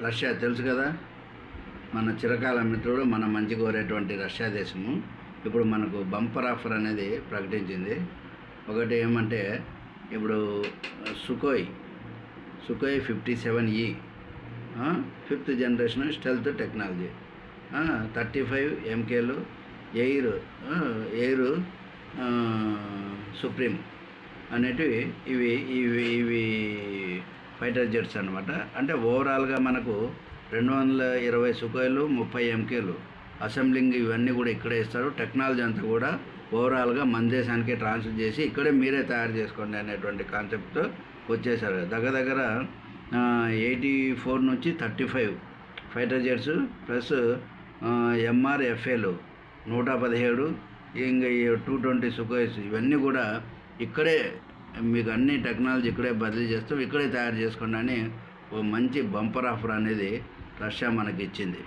Russia తెలుసు కదా, మన చిరకాల మిత్రుడు, మన మంచి కోరేటువంటి రష్యా దేశము ఇప్పుడు మనకు బంపర్ ఆఫర్ అనేది ప్రకటించింది. ఒకటి ఏమంటే ఇప్పుడు Sukhoi 57E 5th generation stealth technology 35 MKలు ఎయిర్ సుప్రీం అనేటివి ఇవి ఇవి ఇవి ఫైటర్ జెట్స్ అనమాట. అంటే ఓవరాల్గా మనకు 220 సుఖోయ్లు 30 MKలు అసెంబ్లింగ్ ఇవన్నీ కూడా ఇక్కడే ఇస్తారు. టెక్నాలజీ అంతా కూడా ఓవరాల్గా మన దేశానికి ట్రాన్స్ఫర్ చేసి ఇక్కడే మీరే తయారు చేసుకోండి అనేటువంటి కాన్సెప్ట్తో వచ్చేసారు. దగ్గర 84 నుంచి 35 ఫైటర్ జెట్స్ ప్లస్ MRFAలు 117, ఇంకా 220 సుఖోయ్స్ ఇవన్నీ కూడా ఇక్కడే మీకు అన్ని టెక్నాలజీ ఇక్కడే బదిలీ చేస్తాం, ఇక్కడే తయారు చేసుకోండి అని ఓ మంచి బంపర్ ఆఫర్ అనేది రష్యా మనకి ఇచ్చింది.